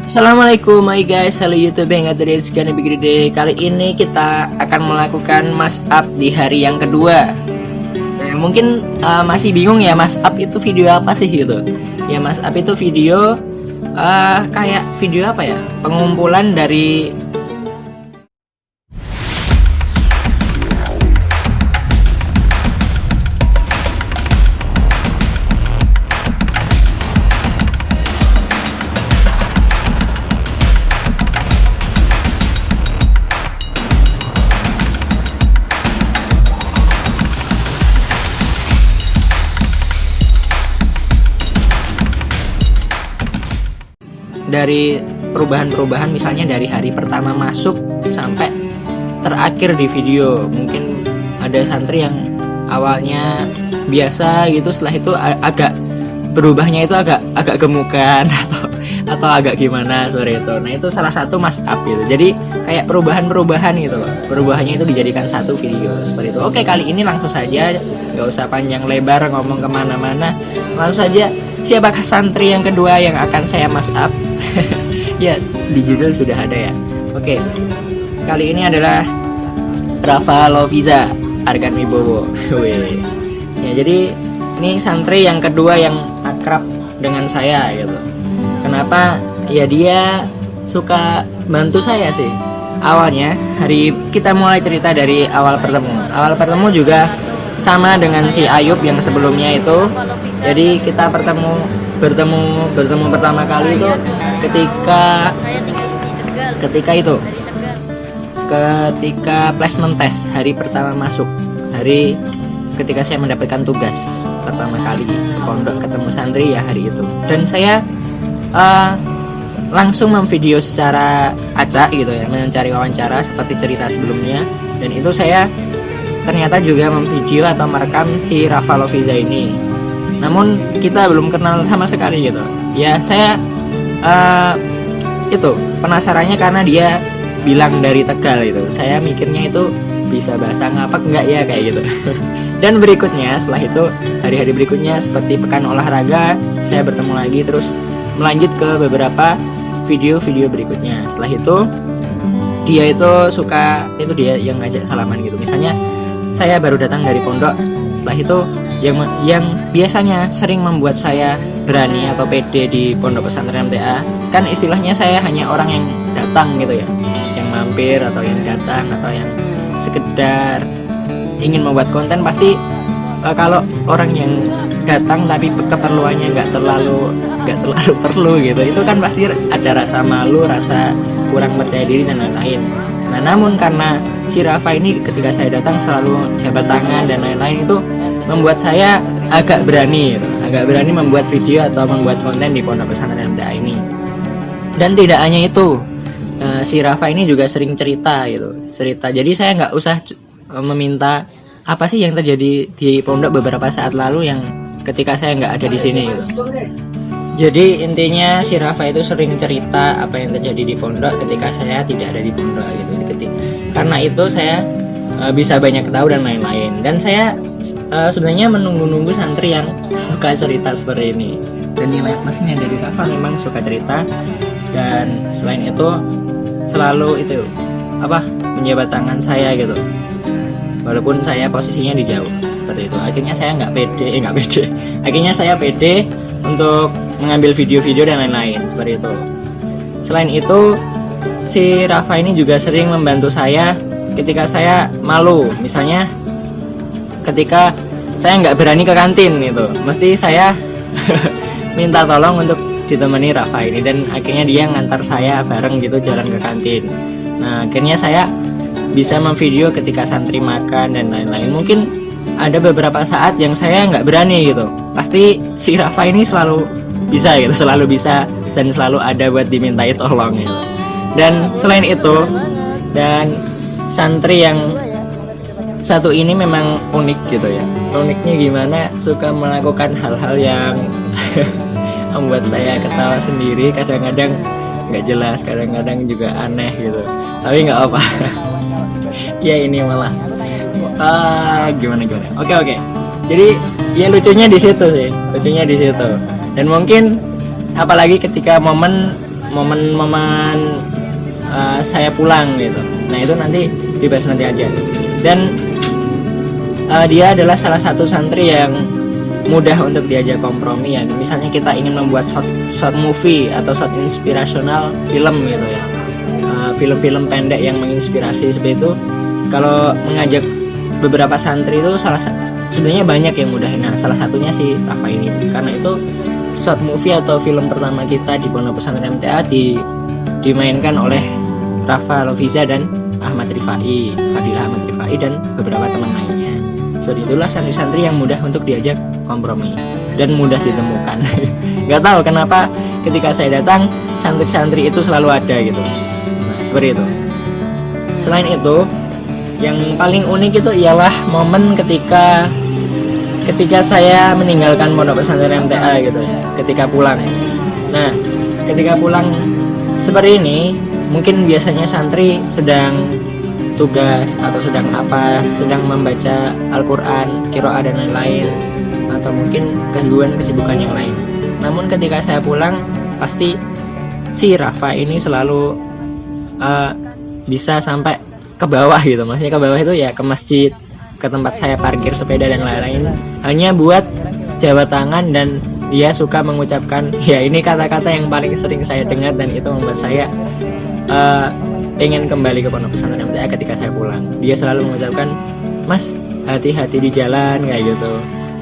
Assalamualaikum my guys, halo YouTube yang dari segala gede. Kali ini kita akan melakukan mash up di hari yang kedua. Mungkin masih bingung ya, mash up itu video apa sih gitu. Ya, mash up itu video kayak video apa ya, pengumpulan dari perubahan-perubahan, misalnya dari hari pertama masuk sampai terakhir di video. Mungkin ada santri yang awalnya biasa gitu, setelah itu agak berubahnya itu agak gemukan atau agak gimana sore itu. Nah, itu salah satu mash up gitu. Jadi kayak perubahan-perubahan gitu loh. Perubahannya itu dijadikan satu video seperti itu. Oke, kali ini langsung saja, nggak usah panjang lebar ngomong kemana-mana. Langsung saja, siapakah santri yang kedua yang akan saya mash up? Ya, di judul sudah ada ya. Oke, kali ini adalah Rafa Loviza Argan Wibowo. Ya, jadi ini santri yang kedua yang akrab dengan saya gitu. Kenapa? Ya, dia suka bantu saya sih. Awalnya kita mulai cerita dari awal bertemu. Awal bertemu juga sama dengan si Ayub yang sebelumnya itu. Jadi kita bertemu pertama kali itu ketika placement test, hari pertama masuk, ketika saya mendapatkan tugas pertama kali ke pondok ketemu santri ya hari itu. Dan saya langsung memvideo secara acak gitu ya, mencari wawancara seperti cerita sebelumnya. Dan itu saya ternyata juga memvideo atau merekam si Rafa Loviza ini. Namun kita belum kenal sama sekali gitu. Ya, saya itu penasarannya karena dia bilang dari Tegal itu. Saya mikirnya itu bisa bahasa ngapak enggak ya kayak gitu. Dan berikutnya, setelah itu hari-hari berikutnya seperti pekan olahraga, saya bertemu lagi terus melanjut ke beberapa video-video berikutnya. Setelah itu dia yang ngajak salaman gitu. Misalnya saya baru datang dari pondok, setelah itu yang biasanya sering membuat saya berani atau pede di pondok pesantren MTA, kan istilahnya saya hanya orang yang datang gitu ya, yang mampir atau yang datang atau yang sekedar ingin membuat konten. Pasti kalau orang yang datang tapi keperluannya nggak terlalu perlu gitu, itu kan pasti ada rasa malu, rasa kurang percaya diri dan lain-lain. Nah, namun karena si Rafa ini ketika saya datang selalu jabat tangan dan lain-lain, itu membuat saya agak berani membuat video atau membuat konten di pondok pesantren MTA ini. Dan tidak hanya itu, si Rafa ini juga sering cerita. Jadi saya nggak usah meminta apa sih yang terjadi di pondok beberapa saat lalu yang ketika saya nggak ada di sini gitu. Jadi intinya si Rafa itu sering cerita apa yang terjadi di pondok ketika saya tidak ada di pondok gitu. Karena itu saya bisa banyak tahu dan lain-lain. Dan saya sebenarnya menunggu-nunggu santri yang suka cerita seperti ini. Dan nilai plusnya dari Rafa memang suka cerita. Dan selain itu selalu menjabat tangan saya gitu. Walaupun saya posisinya di jauh seperti itu. Akhirnya saya Akhirnya saya pede untuk mengambil video-video dan lain-lain seperti itu. Selain itu, si Rafa ini juga sering membantu saya ketika saya malu. Misalnya ketika saya nggak berani ke kantin gitu, mesti saya minta tolong untuk ditemani Rafa ini, dan akhirnya dia ngantar saya bareng gitu jalan ke kantin. Nah, akhirnya saya bisa memvideo ketika santri makan dan lain-lain. Mungkin ada beberapa saat yang saya nggak berani gitu, pasti si Rafa ini selalu bisa dan selalu ada buat dimintai tolong gitu. Dan selain itu, dan santri yang satu ini memang unik gitu ya. Uniknya gimana, suka melakukan hal-hal yang membuat saya ketawa sendiri, kadang-kadang nggak jelas, kadang-kadang juga aneh gitu, tapi nggak apa. Ya, ini malah gimana. Oke. Jadi ya lucunya di situ. Dan mungkin apalagi ketika momen momen-momen saya pulang gitu. Nah itu nanti dibahas nanti aja. Dan dia adalah salah satu santri yang mudah untuk diajak kompromi ya. Misalnya kita ingin membuat short movie atau short inspirational film gitu ya, film-film pendek yang menginspirasi seperti itu. Kalau mengajak beberapa santri itu sebenarnya banyak yang mudah. Nah salah satunya si Rafa ini, karena itu short movie atau film pertama kita di Pondok Pesantren MTA dimainkan oleh Rafa Loviza dan Ahmad Rifai, Fadilah Ahmad Rifai dan beberapa teman lainnya. So itulah santri-santri yang mudah untuk diajak kompromi dan mudah ditemukan. Gak tahu kenapa ketika saya datang santri-santri itu selalu ada gitu. Nah seperti itu. Selain itu, yang paling unik itu ialah momen ketika saya meninggalkan Pondok Pesantren MTA gitu ya, ketika pulang. Nah ketika pulang seperti ini, mungkin biasanya santri sedang tugas atau sedang membaca Al-Quran, qiraah dan lain-lain, atau mungkin kesibukan yang lain. Namun ketika saya pulang, pasti si Rafa ini selalu bisa sampai ke bawah gitu. Maksudnya ke bawah itu ya ke masjid, ke tempat saya parkir sepeda dan lain-lain, hanya buat jabat tangan. Dan dia suka mengucapkan, ya ini kata-kata yang paling sering saya dengar dan itu membuat saya pengen kembali ke Pondok Pesantren MTA ketika saya pulang. Dia selalu mengucapkan, "Mas, hati-hati di jalan," kayak gitu.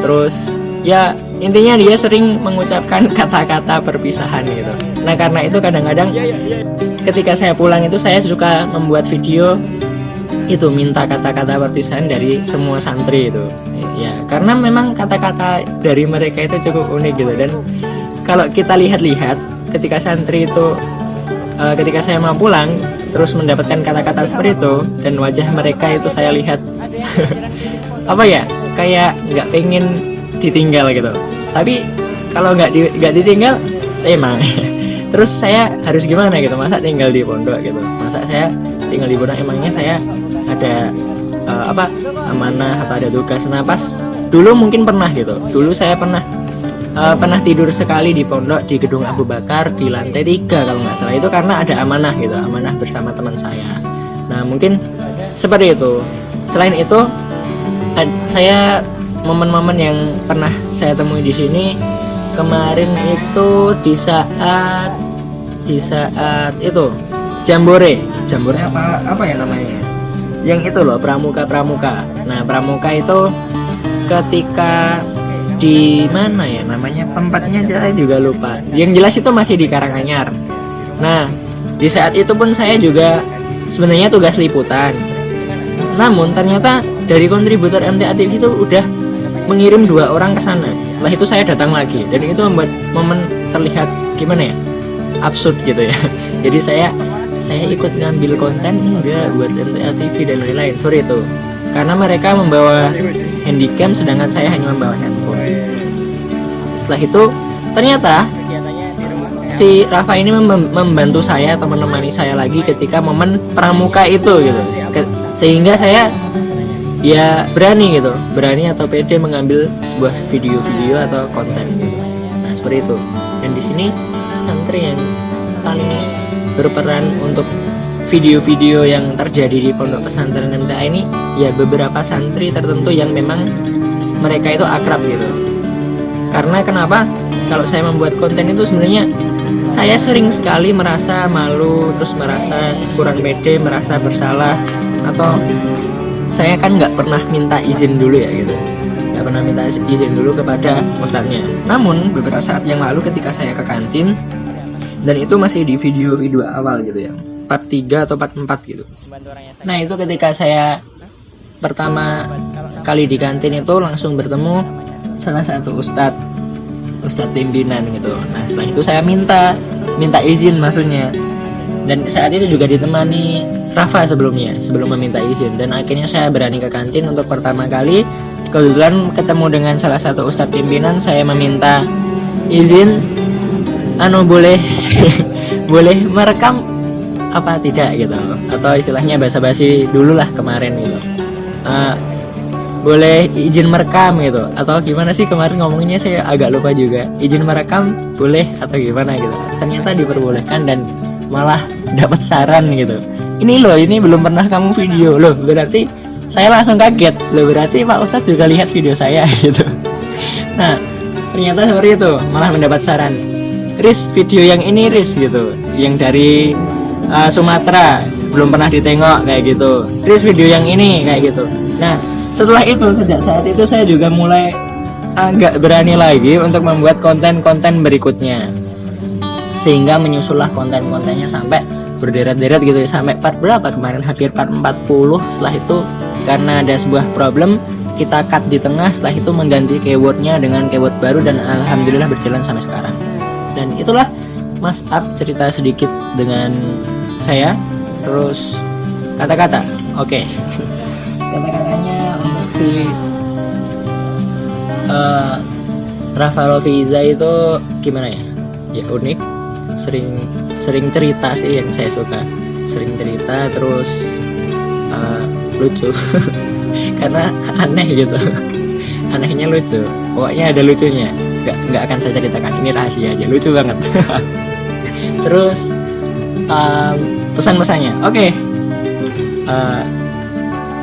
Terus ya intinya dia sering mengucapkan kata-kata perpisahan gitu. Nah karena itu kadang-kadang ketika saya pulang itu saya suka membuat video itu minta kata-kata perpisahan dari semua santri itu ya, karena memang kata-kata dari mereka itu cukup unik gitu. Dan kalau kita lihat-lihat ketika santri itu ketika saya mau pulang terus mendapatkan kata-kata seperti itu dan wajah mereka itu saya lihat apa ya, kayak nggak pengen ditinggal gitu. Tapi kalau nggak ditinggal emang terus saya harus gimana gitu, masa tinggal di pondok gitu, masa saya tinggal di pondok, emangnya saya ada amanah atau ada tugas. Nah pas dulu mungkin pernah gitu, dulu saya pernah tidur sekali di pondok di gedung Abu Bakar di lantai 3 kalau nggak salah, itu karena ada amanah gitu, amanah bersama teman saya. Nah mungkin seperti itu. Selain itu saya momen-momen yang pernah saya temui di sini kemarin itu di saat itu jambore apa ya namanya, yang itu loh, pramuka. Nah pramuka itu ketika di mana ya namanya tempatnya, saya juga lupa, yang jelas itu masih di Karanganyar. Nah di saat itu pun saya juga sebenarnya tugas liputan, namun ternyata dari kontributor MTA TV itu udah mengirim 2 orang ke sana. Setelah itu saya datang lagi dan itu membuat momen terlihat gimana ya, absurd gitu ya. Jadi saya ikut ngambil konten enggak buat MTA TV dan lain-lain, sorry itu, karena mereka membawa handycam sedangkan saya hanya membawa handphone. Setelah itu ternyata si Rafa ini membantu saya atau menemani saya lagi ketika momen pramuka itu gitu, sehingga saya ya berani atau pede mengambil sebuah video-video atau konten gitu. Nah seperti itu. Dan di sini santri yang paling berperan untuk video-video yang terjadi di Pondok Pesantren MTA ini ya beberapa santri tertentu yang memang mereka itu akrab gitu. Karena kenapa? Kalau saya membuat konten itu sebenarnya saya sering sekali merasa malu, terus merasa kurang pede, merasa bersalah, atau saya kan nggak pernah minta izin dulu ya gitu, nggak pernah minta izin dulu kepada ustadznya. Namun beberapa saat yang lalu ketika saya ke kantin, dan itu masih di video-video awal gitu ya, part 3 atau part 4 gitu. Nah itu ketika saya pertama kali di kantin itu langsung bertemu salah satu ustadz pimpinan gitu. Nah setelah itu saya minta izin maksudnya, dan saat itu juga ditemani Rafa sebelum meminta izin. Dan akhirnya saya berani ke kantin untuk pertama kali. Kebetulan ketemu dengan salah satu ustadz pimpinan, saya meminta izin, boleh boleh merekam apa tidak gitu, atau istilahnya basa-basi dulu lah kemarin gitu. boleh izin merekam gitu, atau gimana sih kemarin ngomonginnya, saya agak lupa juga. Izin merekam boleh atau gimana gitu. Ternyata diperbolehkan dan malah dapat saran gitu. Ini loh, ini belum pernah kamu video loh. Berarti saya langsung kaget loh, berarti Pak Ustadz juga lihat video saya gitu. Nah, ternyata seperti itu, malah mendapat saran. Riz, video yang ini Riz gitu, yang dari Sumatera belum pernah ditengok kayak gitu. Riz, video yang ini kayak gitu. Nah, setelah itu, sejak saat itu saya juga mulai agak berani lagi untuk membuat konten-konten berikutnya, sehingga menyusullah konten-kontennya sampai berderet-deret gitu, sampai part berapa kemarin, hampir part 40. Setelah itu karena ada sebuah problem, kita cut di tengah, setelah itu mengganti keywordnya dengan keyword baru, dan alhamdulillah berjalan sampai sekarang. Dan itulah Mas Ab cerita sedikit dengan saya. Terus kata-kata, oke. Kata-katanya untuk si Rafa Loviza itu gimana ya? Ya unik, sering cerita sih yang saya suka. Sering cerita, terus lucu. Karena aneh gitu. Anehnya lucu. Pokoknya ada lucunya. Nggak akan saya ceritakan, ini rahasia aja. Lucu banget. Terus pesan-pesannya, oke.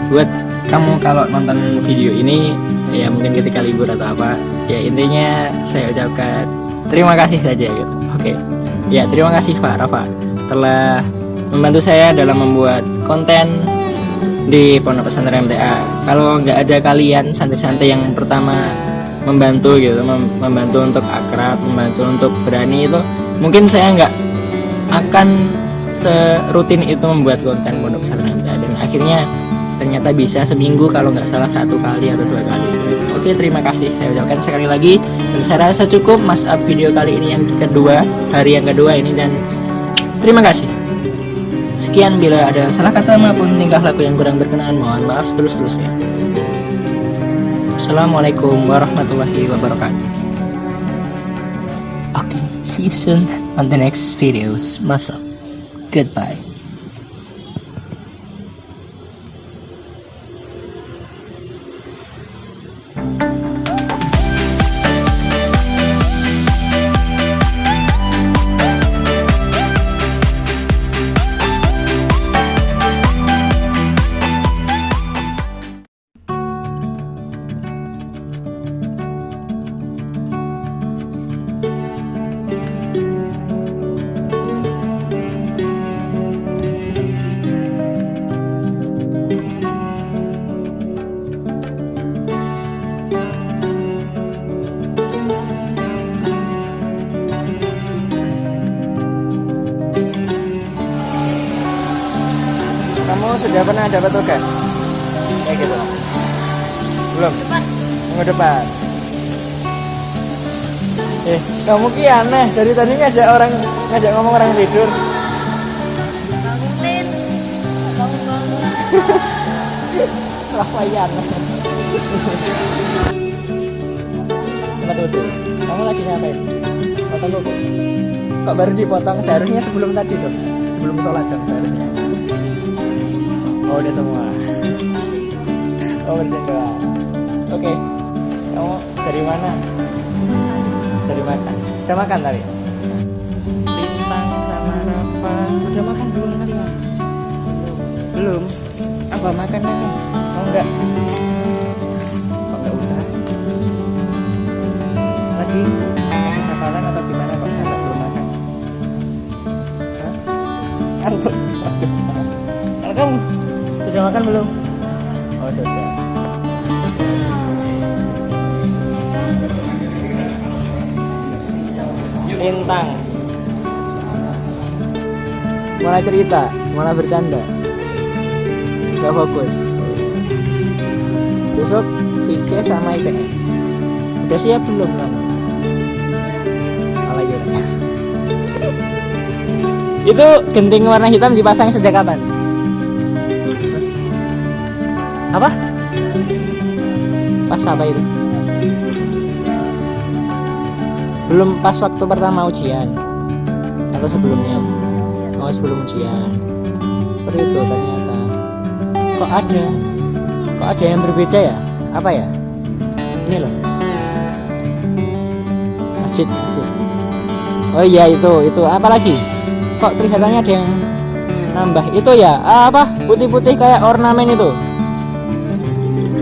Buat kamu kalau nonton video ini, ya mungkin ketika libur atau apa, ya intinya saya ucapkan terima kasih saja gitu. Oke. Ya, terima kasih Pak Rafa telah membantu saya dalam membuat konten di Pondok Pesantren MTA. Kalau nggak ada kalian santri-santri yang pertama membantu gitu, membantu untuk akrab, membantu untuk berani, itu mungkin saya nggak akan serutin itu membuat konten Pondok Pesantren MTA, dan akhirnya ternyata bisa seminggu kalau nggak salah 1 kali atau 2 kali. Oke, terima kasih saya ucapkan sekali lagi, dan saya rasa cukup Mas Up video kali ini yang kedua, hari yang kedua ini, dan terima kasih. Sekian, bila ada salah kata maupun tingkah laku yang kurang berkenan, mohon maaf seterus-terusnya. Assalamualaikum warahmatullahi wabarakatuh. Okay, see you soon on the next videos. Mas Up. Goodbye. Kamu sudah pernah dapat tugas kayak gitu? Belum? Minggu depan. Kamu ki aneh, dari tadi ngajak ngomong orang tidur. Bangunin. Bangun. Lawayan. Tempat lucu. Kamu lagi ngapain? Potong kuku. Kok baru dipotong? Seharusnya sebelum tadi tuh. Sebelum sholat dong seharusnya. Oh, udah semua. Oh, berarti doang. Oke. Kamu dari mana? Dari makan. Sudah makan tadi? Lintang sama Rafa sudah makan belum kalian? Belum. Apa makannya nih? Oh enggak. Kok enggak usah? Lagi sabaran atau gimana kok sampai belum makan? Hah? Ngantuk. Kalau kamu sudah makan belum? Oh, sudah. Lintang malah cerita, malah bercanda, gak fokus. Besok VK sama IPS. Udah siap belum kamu? Malah gitu. Itu genting warna hitam dipasang sejak kapan? Apa? Pas apa itu? Belum pas waktu pertama ujian atau sebelumnya? Oh, sebelum ujian. Seperti itu ternyata. Kok ada yang berbeda ya? apa ya? Ini loh. Masjid. Oh iya itu apa lagi? Kok kelihatannya ada yang nambah? Itu ya apa? Putih-putih kayak ornamen itu.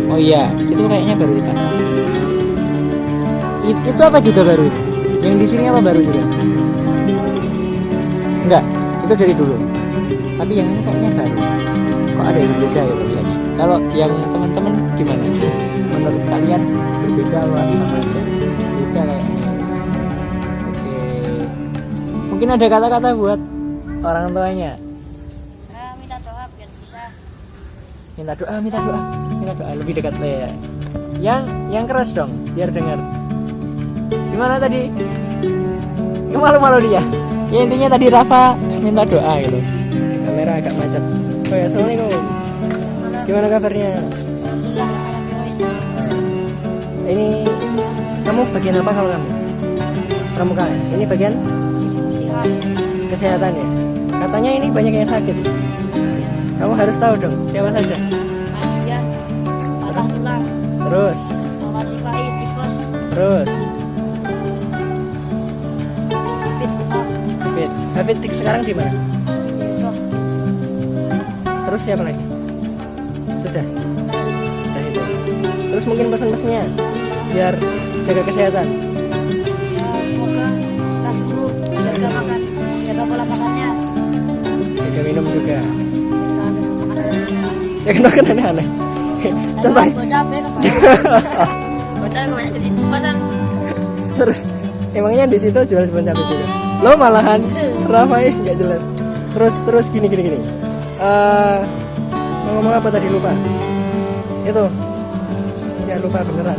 Oh iya, itu kayaknya baru dipasang. Itu apa juga baru? Yang di sini apa baru juga? Enggak, itu dari dulu. Tapi yang ini kayaknya baru. Kok ada yang beda ya kelihatannya? Kalau yang teman-teman gimana? Menurut kalian berbeda apa sama aja? Beda kayaknya. Oke. Mungkin ada kata-kata buat orang tuanya. Minta doa biar bisa. Minta doa lebih dekat ya. Yang keras dong, biar dengar. Gimana tadi? Malu-malu dia. Ya intinya tadi Rafa minta doa gitu. Kamera agak macet. Oh ya, assalamualaikum. Gimana kabarnya? Alhamdulillah alhamdulillah. Ini kamu bagian apa kalau kamu? Pramuka. Ini bagian Sihat. kesehatan ya. Katanya ini banyak yang sakit. Kamu harus tahu dong siapa saja. Kemudian patah tulang, Terus, mati pahit, tipes, terus. fit, Fit. Habit sekarang di mana? Yusuf. Terus siapa lagi? Sudah. Sudah itu. Terus mungkin pesan-pesannya biar jaga kesehatan. Ya semoga kita sembuh, jaga makan, jaga pola makannya, Jaga minum juga. dan makanan yang sehat. Jangan makan aneh-aneh. Contoh. Bocah apa ya bocah kebanyakan jadi cepetan. Terus emangnya di situ jual depan cabai juga? Lo malahan Rafai nggak jelas. Terus gini. Mau ngomong apa tadi lupa? Itu. Ya lupa beneran.